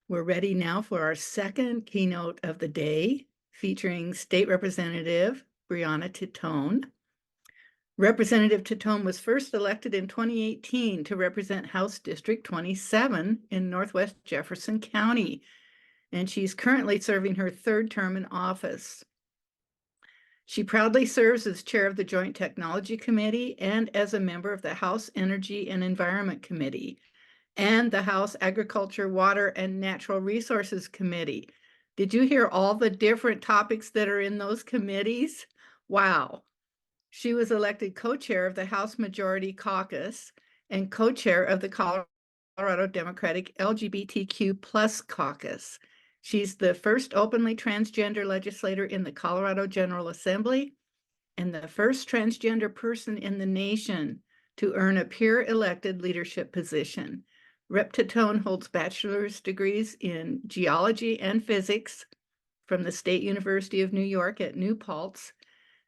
We're ready now for our second keynote of the day, featuring State Representative Brianna Titone. Representative Titone was first elected in 2018 to represent House District 27 in Northwest Jefferson County, and she's currently serving her third term in office. She proudly serves as chair of the Joint Technology Committee and as a member of the House Energy and Environment Committee and the House Agriculture, Water, and Natural Resources Committee. Did you hear all the different topics that are in those committees? Wow. She was elected co-chair of the House Majority Caucus and co-chair of the Colorado Democratic LGBTQ plus caucus. She's the first openly transgender legislator in the Colorado General Assembly and the first transgender person in the nation to earn a peer-elected leadership position. Rep. Titone holds bachelor's degrees in geology and physics from the State University of New York at New Paltz,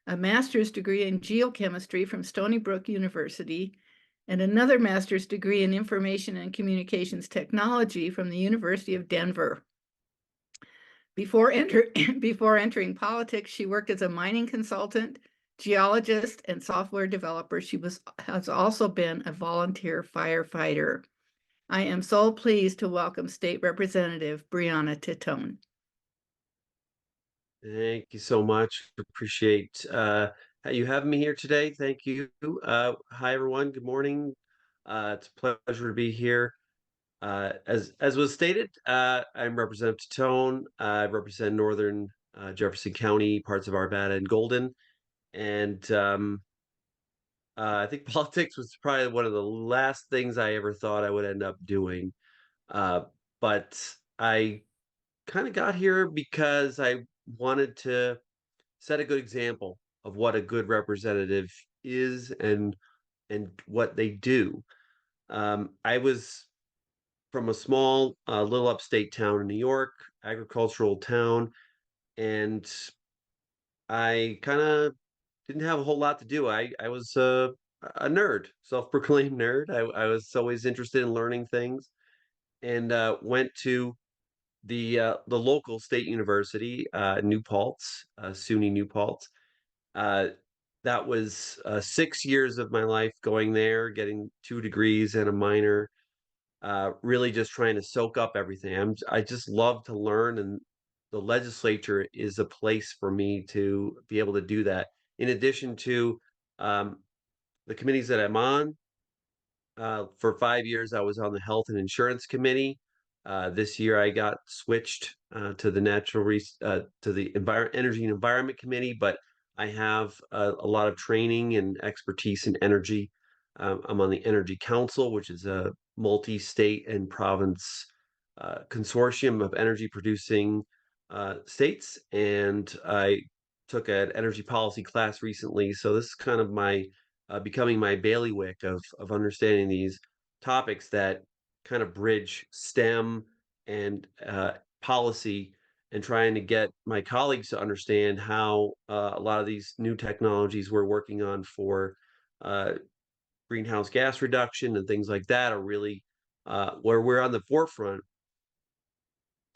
a master's degree in geochemistry from Stony Brook University, and another master's degree in information and communications technology from the University of Denver. Before entering politics, she worked as a mining consultant, geologist, and software developer. She has also been a volunteer firefighter. I am so pleased to welcome State Representative Brianna Titone. Thank you so much. Appreciate you having me here today. Thank you. Hi, everyone. Good morning. It's a pleasure to be here. As was stated, I'm Representative Tone. I represent Northern Jefferson County, parts of Arvada and Golden, and I think politics was probably one of the last things I ever thought I would end up doing. Uh, but I kind of got here because I wanted to set a good example of what a good representative is and what they do. I was from a small, little upstate town in New York, agricultural town, and I kind of didn't have a whole lot to do. I was a nerd, self-proclaimed nerd. I was always interested in learning things, and went to the local state university, New Paltz, SUNY New Paltz. Uh, that was 6 years of my life going there, getting 2 degrees and a minor. Really just trying to soak up everything. I just love to learn, and the legislature is a place for me to be able to do that. In addition to um, the committees that I'm on, for 5 years, I was on the Health and Insurance Committee. This year, I got switched to the to the Energy and Environment Committee, but I have a lot of training and expertise in energy. I'm on the Energy Council, which is a multi-state and province consortium of energy producing states, and I took an energy policy class recently. So this is kind of my becoming my bailiwick of understanding these topics that kind of bridge STEM and policy, and trying to get my colleagues to understand how a lot of these new technologies we're working on for uh, greenhouse gas reduction and things like that are really where we're on the forefront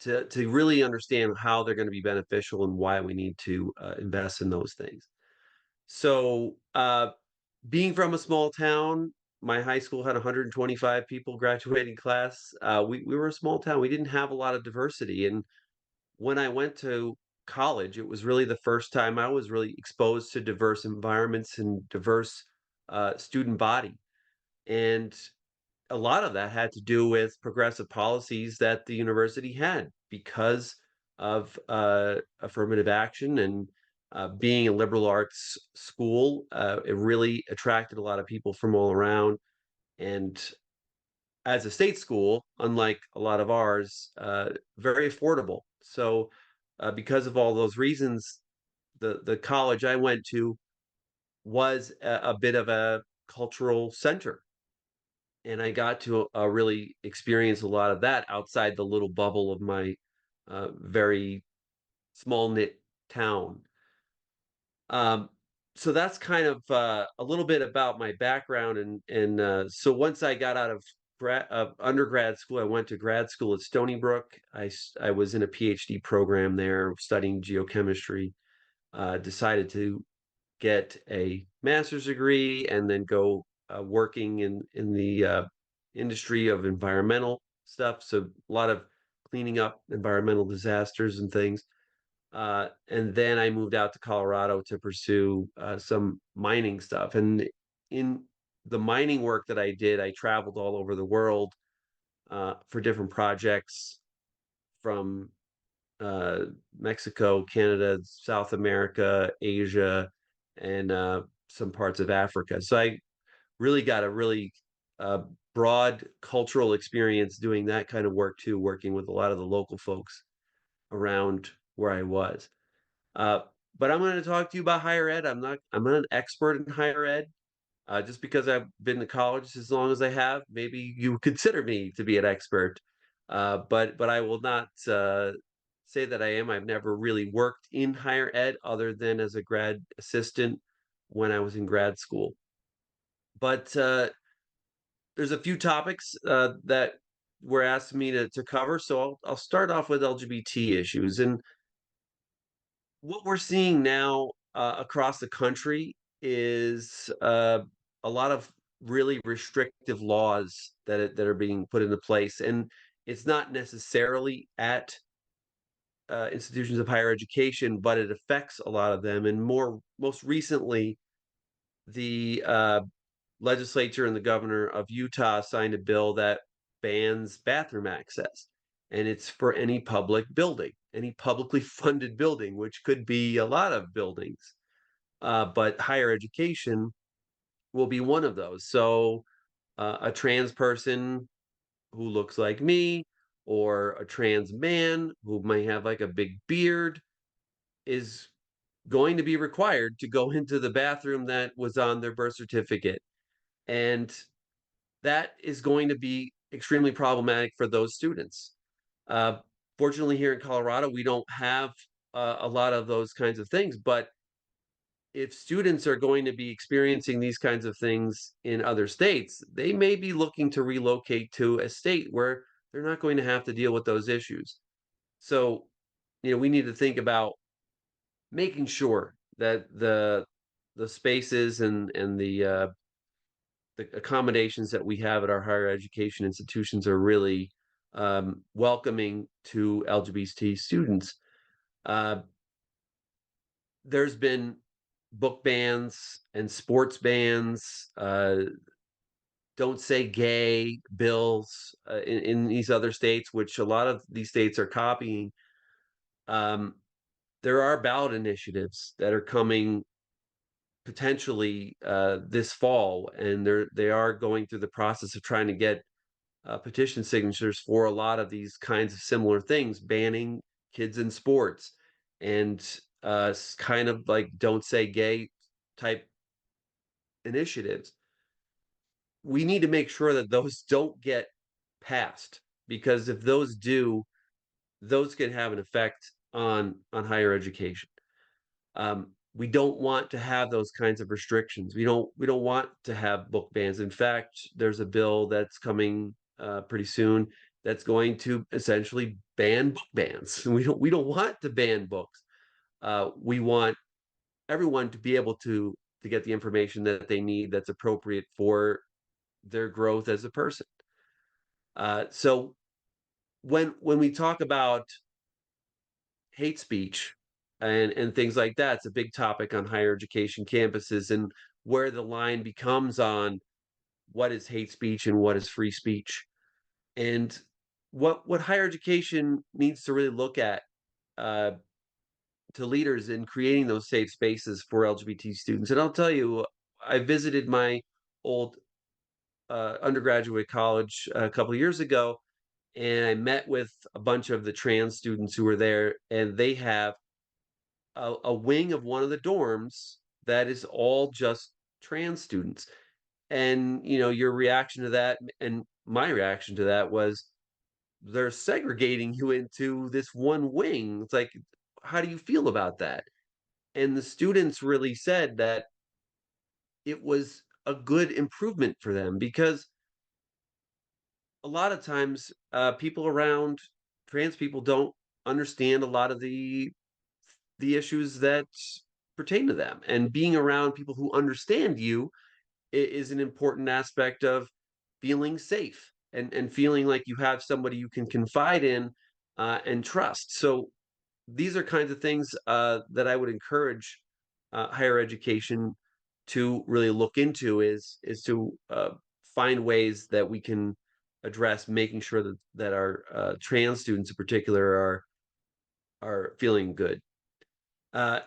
to really understand how they're going to be beneficial and why we need to invest in those things. So, being from a small town, my high school had 125 people graduating class. We were a small town. We didn't have a lot of diversity. And when I went to college, it was really the first time I was really exposed to diverse environments and diverse student body. And a lot of that had to do with progressive policies that the university had because of affirmative action and being a liberal arts school. It really attracted a lot of people from all around. And as a state school, unlike a lot of ours, very affordable. So, because of all those reasons, the college I went to was a bit of a cultural center, and I got to really experience a lot of that outside the little bubble of my very small knit town. Um, so that's kind of a little bit about my background, and so once I got out of undergrad school. I went to grad school at Stony Brook. I was in a PhD program there studying geochemistry. Decided to get a master's degree and then go working in the industry of environmental stuff. So a lot of cleaning up environmental disasters and things. And then I moved out to Colorado to pursue some mining stuff. And in the mining work that I did, I traveled all over the world for different projects from uh, Mexico, Canada, South America, Asia, and some parts of Africa. So I really got a really uh, broad cultural experience doing that kind of work too, working with a lot of the local folks around where I was. Uh, but I'm going to talk to you about higher ed. I'm not an expert in higher ed. Just because I've been to college as long as I have, maybe you consider me to be an expert. But I will not say that I am. I've never really worked in higher ed other than as a grad assistant when I was in grad school. But there's a few topics that were asked me to cover. So I'll start off with LGBT issues. And what we're seeing now across the country is a lot of really restrictive laws that are being put into place, and it's not necessarily at institutions of higher education, but it affects a lot of them. And most recently, the legislature and the governor of Utah signed a bill that bans bathroom access, and it's for any public building, any publicly funded building, which could be a lot of buildings. But higher education will be one of those. So a trans person who looks like me, or a trans man who might have like a big beard, is going to be required to go into the bathroom that was on their birth certificate. And that is going to be extremely problematic for those students. Uh, Fortunately, here in Colorado, we don't have a lot of those kinds of things. But if students are going to be experiencing these kinds of things in other states, they may be looking to relocate to a state where they're not going to have to deal with those issues. So, we need to think about making sure that the spaces and the accommodations that we have at our higher education institutions are really welcoming to LGBT students. Uh, there's been book bans and sports bans, don't say gay bills in these other states, which a lot of these states are copying. Um, there are ballot initiatives that are coming potentially this fall, and they are going through the process of trying to get petition signatures for a lot of these kinds of similar things, banning kids in sports and kind of like don't say gay type initiatives. We need to make sure that those don't get passed, because if those do, those can have an effect on higher education. We don't want to have those kinds of restrictions. We don't want to have book bans. In fact, there's a bill that's coming pretty soon that's going to essentially ban book bans. We don't want to ban books. We want everyone to be able to get the information that they need that's appropriate for their growth as a person. So when we talk about hate speech and things like that, it's a big topic on higher education campuses, and where the line becomes on what is hate speech and what is free speech. And what higher education needs to really look at uh, to leaders in creating those safe spaces for LGBT students. And I'll tell you, I visited my old undergraduate college a couple of years ago, and I met with a bunch of the trans students who were there, and they have a wing of one of the dorms that is all just trans students. And your reaction to that and my reaction to that was, they're segregating you into this one wing. It's like, how do you feel about that? And the students really said that it was a good improvement for them, because a lot of times, people around trans people don't understand a lot of the issues that pertain to them, and being around people who understand you is an important aspect of feeling safe and feeling like you have somebody you can confide in and trust. So these are kinds of things that I would encourage higher education to really look into is to find ways that we can address making sure that our trans students in particular are feeling good. uh,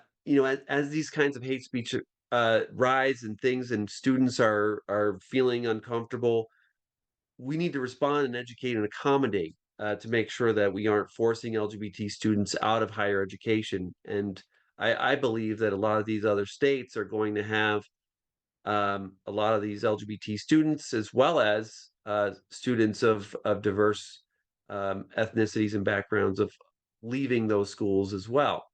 as these kinds of hate speech rise and things, and students are feeling uncomfortable, we need to respond and educate and accommodate to make sure that we aren't forcing LGBT students out of higher education. And I believe that a lot of these other states are going to have a lot of these LGBT students, as well as students of diverse ethnicities and backgrounds, of leaving those schools as well.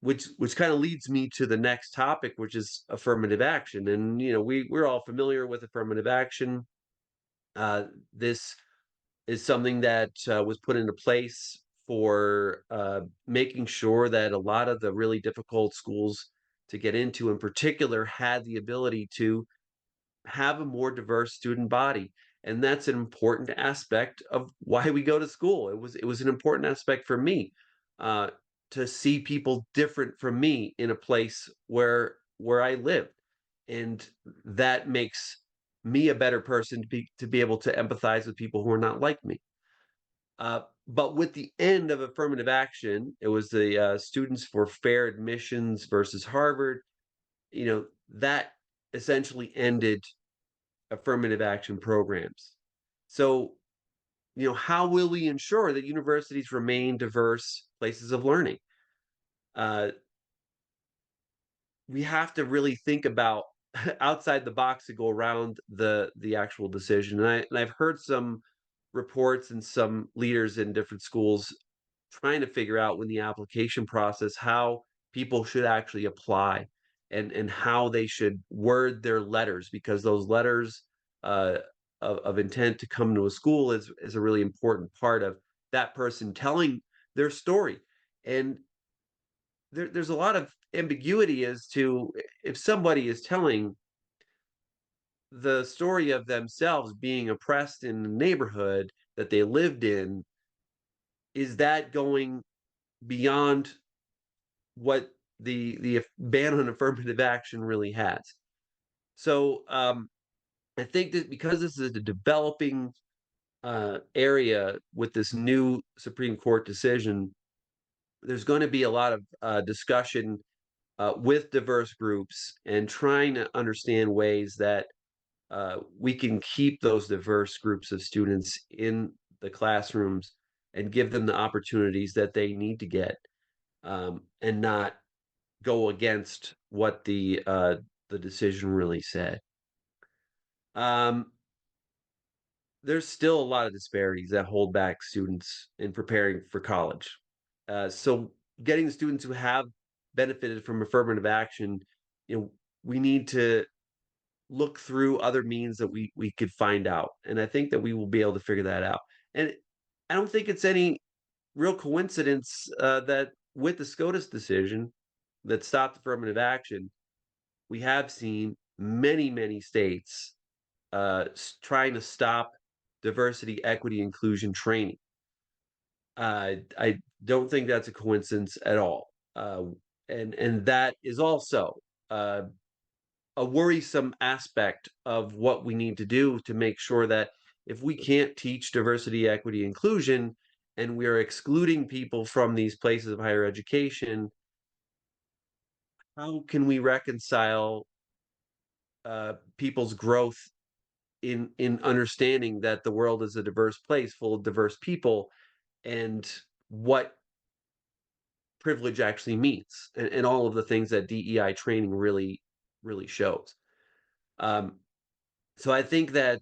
Which kind of leads me to the next topic, which is affirmative action. And we're all familiar with affirmative action. This is something that was put into place for making sure that a lot of the really difficult schools to get into, in particular, had the ability to have a more diverse student body. And that's an important aspect of why we go to school. It was an important aspect for me uh, to see people different from me in a place where I live, and that makes me a better person to be able to empathize with people who are not like me. But with the end of affirmative action, it was the Students for Fair Admissions versus Harvard. That essentially ended affirmative action programs. So, how will we ensure that universities remain diverse places of learning? Uh, we have to really think about outside the box to go around the actual decision. And I've heard some reports and some leaders in different schools trying to figure out, when the application process, how people should actually apply, and how they should word their letters, because those letters uh, of intent to come to a school is a really important part of that person telling their story. And there's a lot of ambiguity as to, if somebody is telling the story of themselves being oppressed in the neighborhood that they lived in, is that going beyond what the ban on affirmative action really has? So I think that because this is a developing area with this new Supreme Court decision, there's going to be a lot of discussion with diverse groups, and trying to understand ways that we can keep those diverse groups of students in the classrooms and give them the opportunities that they need to get, and not go against what the decision really said. Um, there's still a lot of disparities that hold back students in preparing for college. So getting the students who have benefited from affirmative action, you know, we need to look through other means that we could find out. And I think that we will be able to figure that out. And I don't think it's any real coincidence that with the SCOTUS decision that stopped affirmative action, we have seen many, many states trying to stop diversity, equity, inclusion training. I don't think that's a coincidence at all, and that is also uh, a worrisome aspect of what we need to do to make sure that if we can't teach diversity, equity, inclusion, and we are excluding people from these places of higher education, how can we reconcile people's growth in understanding that the world is a diverse place full of diverse people, and what privilege actually means, and all of the things that DEI training really shows. Um, so I think that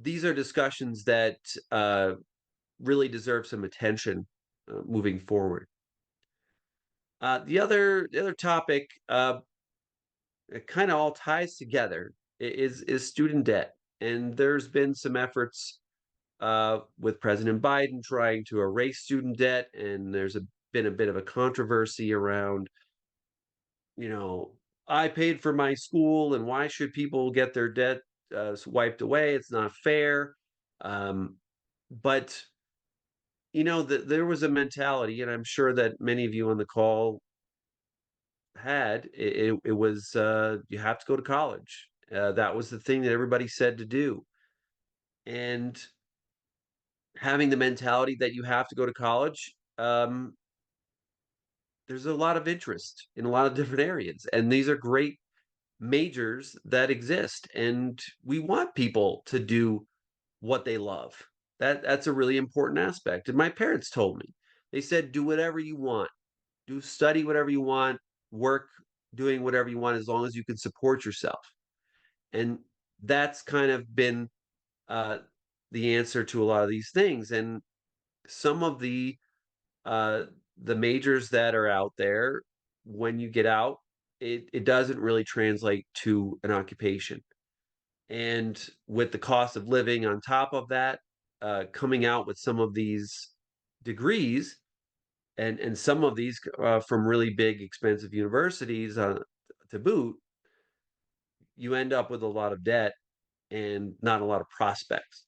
these are discussions that really deserve some attention moving forward. The other topic, it kind of all ties together, is student debt. And there's been some efforts with President Biden trying to erase student debt, and been a bit of a controversy around, you know, I paid for my school, and why should people get their debt wiped away? It's not fair. Um, but there was a mentality, and I'm sure that many of you on the call had. It was you have to go to college. That was the thing that everybody said to do, and having the mentality that you have to go to college, there's a lot of interest in a lot of different areas, and these are great majors that exist, and we want people to do what they love. That's a really important aspect. And my parents told me, they said, do whatever you want, do study whatever you want, work doing whatever you want as long as you can support yourself. And that's kind of been uh, the answer to a lot of these things. And some of uh, the majors that are out there, when you get out, it doesn't really translate to an occupation. And with the cost of living on top of that, coming out with some of these degrees, and some of these from really big, expensive universities to boot, you end up with a lot of debt and not a lot of prospects.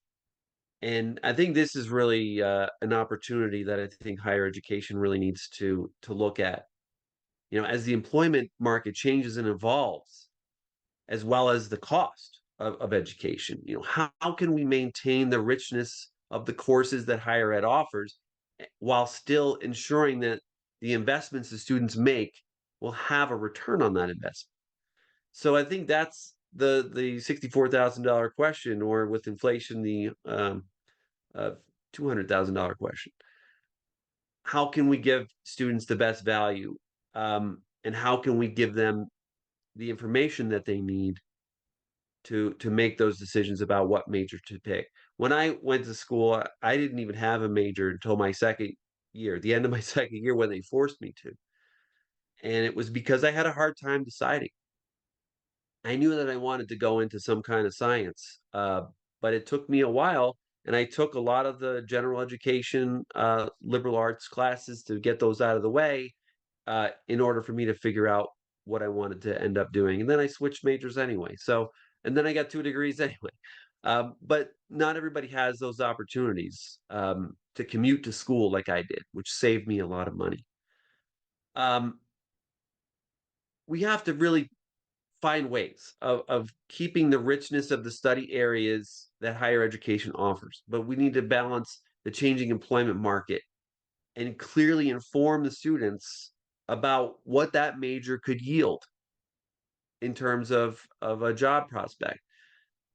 And I think this is really an opportunity that I think higher education really needs to look at. As the employment market changes and evolves, as well as the cost of education. How can we maintain the richness of the courses that higher ed offers while still ensuring that the investments the students make will have a return on that investment? So I think that's the $64,000 question, or with inflation, the uh, $200,000 question. How can we give students the best value, and how can we give them the information that they need to make those decisions about what major to pick? When I went to school, I didn't even have a major until my second year, the end of my second year, when they forced me to. And it was because I had a hard time deciding. I knew that I wanted to go into some kind of science, but it took me a while. And I took a lot of the general education, liberal arts classes to get those out of the way, in order for me to figure out what I wanted to end up doing. And then I switched majors anyway. And then I got 2 degrees anyway. But not everybody has those opportunities to commute to school like I did, which saved me a lot of money. Um, we have to really find ways of keeping the richness of the study areas that higher education offers, but we need to balance the changing employment market and clearly inform the students about what that major could yield in terms of a job prospect.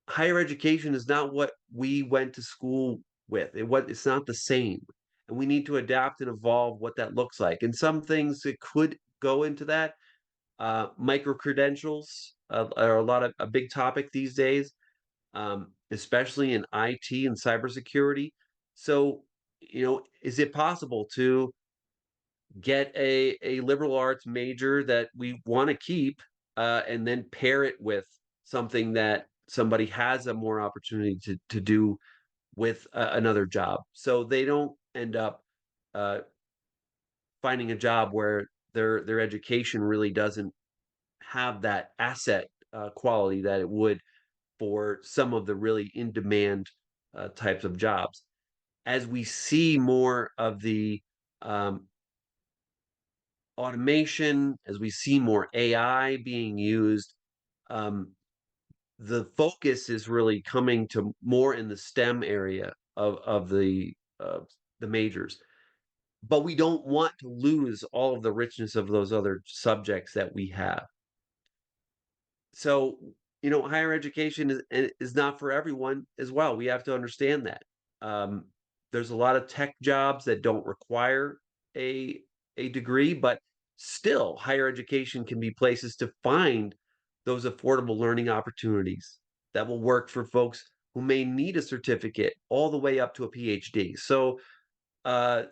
Higher education is not what we went to school with. It's not the same. And we need to adapt and evolve what that looks like. And some things that could go into that, micro credentials are a big topic these days, especially in IT and cybersecurity. So, is it possible to get a liberal arts major that we want to keep, and then pair it with something that somebody has a more opportunity to do with another job, so they don't end up uh, finding a job where their education really doesn't have that asset quality that it would for some of the really in demand types of jobs. As we see more of the um, automation, as we see more AI being used, um, the focus is really coming to more in the STEM area of the majors. But we don't want to lose all of the richness of those other subjects that we have. So, higher education is not for everyone as well. We have to understand that. Um, there's a lot of tech jobs that don't require a a degree, but still, higher education can be places to find those affordable learning opportunities that will work for folks who may need a certificate all the way up to a PhD. So, uh,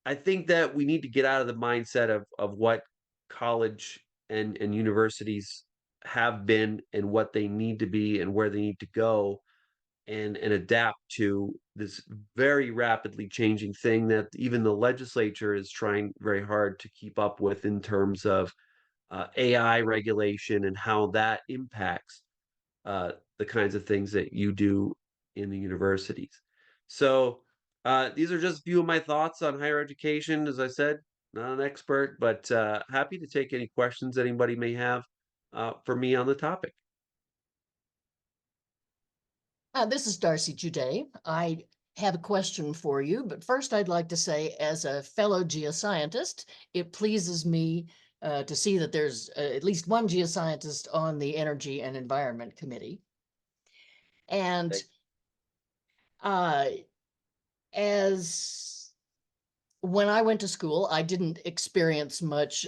I think that we need to get out of the mindset of what college and universities have been and what they need to be and where they need to go and adapt to this very rapidly changing thing that even the legislature is trying very hard to keep up with in terms of AI regulation and how that impacts the kinds of things that you do in the universities. So these are just a few of my thoughts on higher education. As I said, not an expert, but happy to take any questions anybody may have for me on the topic. This is Darcy Juday. I have a question for you, but first I'd like to say, as a fellow geoscientist, it pleases me to see that there's at least one geoscientist on the Energy and Environment Committee. And uh, as when I went to school, I didn't experience much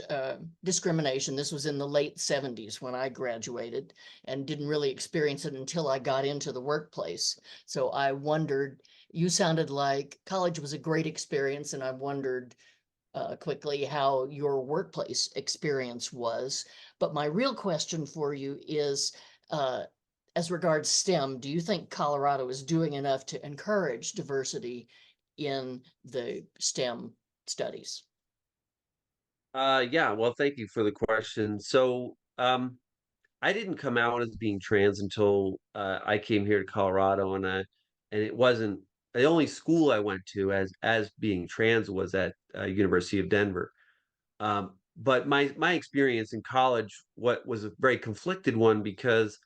discrimination. This was in the late 70s when I graduated, and didn't really experience it until I got into the workplace. So I wondered, you sounded like college was a great experience, and I wondered quickly how your workplace experience was. But my real question for you is, as regards STEM, do you think Colorado is doing enough to encourage diversity in the STEM studies? Yeah, well, thank you for the question. So, I didn't come out as being trans until I came here to Colorado, and it wasn't the only school I went to as being trans was at University of Denver. But my experience in college, what was a very conflicted one because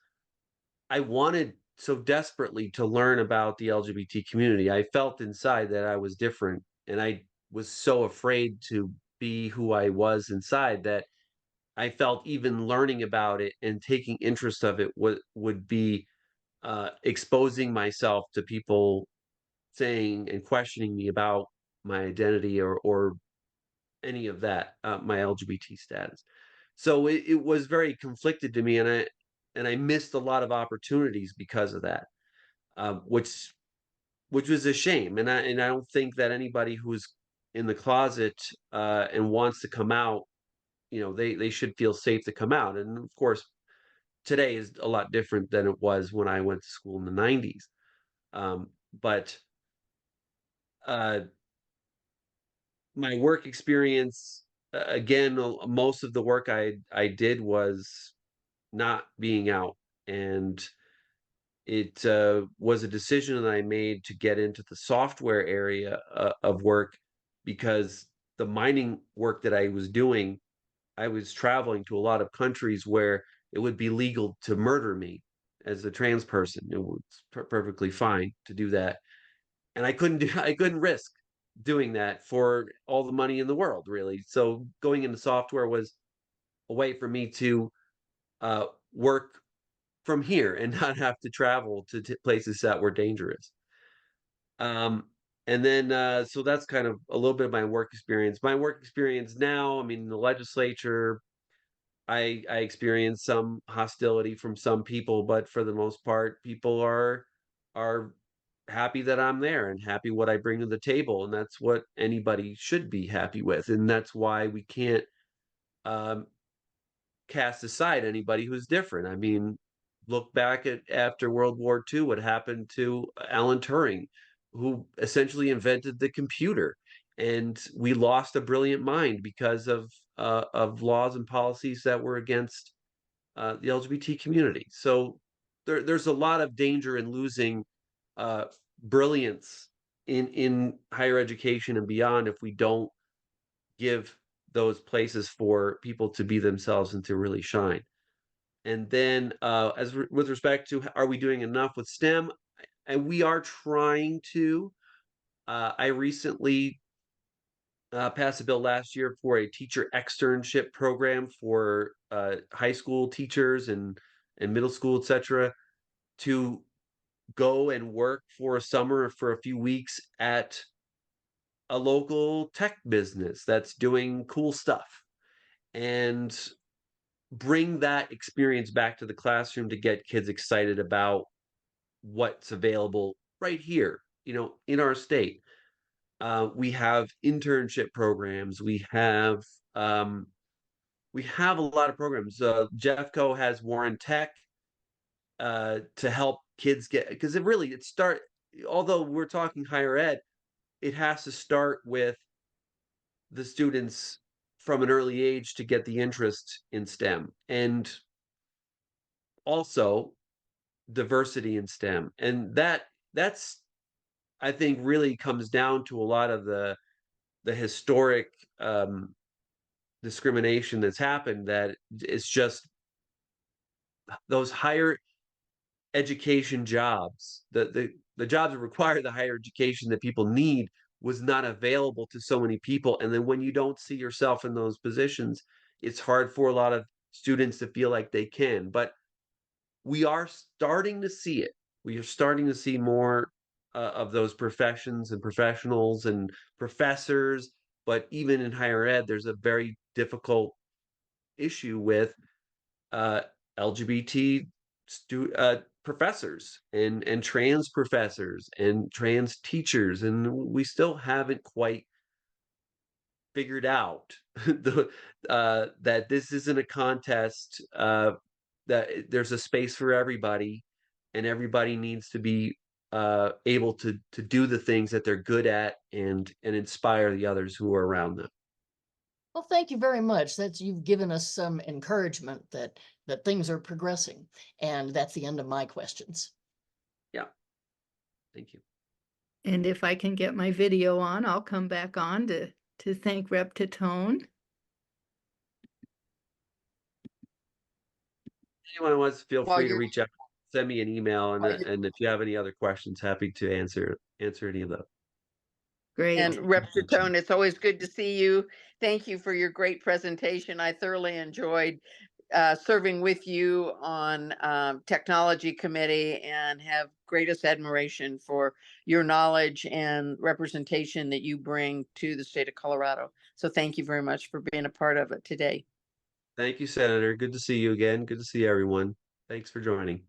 I wanted so desperately to learn about the LGBT community. I felt inside that I was different, and I was so afraid to be who I was inside that I felt even learning about it and taking interest of it would be exposing myself to people saying and questioning me about my identity or any of that, my LGBT status. So it was very conflicted to me, and I missed a lot of opportunities because of that, which was a shame. And I don't think that anybody who's in the closet and wants to come out, they should feel safe to come out. And of course, today is a lot different than it was when I went to school in the 90s. But uh, my work experience, again, most of the work I did was not being out, and it was a decision that I made to get into the software area of work because the mining work that I was doing, I was traveling to a lot of countries where it would be legal to murder me as a trans person. It was perfectly fine to do that, and I couldn't risk doing that for all the money in the world, really. So going into software was a way for me to work from here and not have to travel to places that were dangerous. Um, and then so that's kind of a little bit of my work experience. My work experience now, I mean, the legislature, I experience some hostility from some people, but for the most part, people are happy that I'm there and happy what I bring to the table, and that's what anybody should be happy with, and that's why we can't um, cast aside anybody who's different. I mean, look back at after World War II, what happened to Alan Turing, who essentially invented the computer, and we lost a brilliant mind because of laws and policies that were against the LGBT community. So there's a lot of danger in losing uh, brilliance in higher education and beyond if we don't give those places for people to be themselves and to really shine. And then, with respect to are we doing enough with STEM, and we are trying to. I recently passed a bill last year for a teacher externship program for high school teachers and middle school, etc., to go and work for a summer for a few weeks at a local tech business that's doing cool stuff and bring that experience back to the classroom to get kids excited about what's available right here, in our state. We have internship programs. We have we have a lot of programs. Jeffco has Warren Tech to help kids get, because although we're talking higher ed, it has to start with the students from an early age to get the interest in STEM, and also diversity in STEM. And that's I think really comes down to a lot of the historic discrimination that's happened, that it's just those higher education jobs, the jobs that require the higher education that people need, was not available to so many people. And then when you don't see yourself in those positions, it's hard for a lot of students to feel like they can. But we are starting to see it. We are starting to see more of those professions and professionals and professors. But even in higher ed, there's a very difficult issue with uh, LGBT professors and trans professors and trans teachers, and we still haven't quite figured out that this isn't a contest, that there's a space for everybody, and everybody needs to be able to do the things that they're good at and inspire the others who are around them. Well, thank you very much. You've given us some encouragement that things are progressing, and that's the end of my questions. Yeah, thank you. And if I can get my video on, I'll come back on to thank Rep. Titone. Anyone wants, feel While free to you're- reach out, send me an email, While you're- and if you have any other questions, happy to answer any of those. Great. And Rep. Titone, it's always good to see you. Thank you for your great presentation. I thoroughly enjoyed serving with you on technology committee, and have greatest admiration for your knowledge and representation that you bring to the state of Colorado. So thank you very much for being a part of it today. Thank you, Senator. Good to see you again. Good to see everyone. Thanks for joining.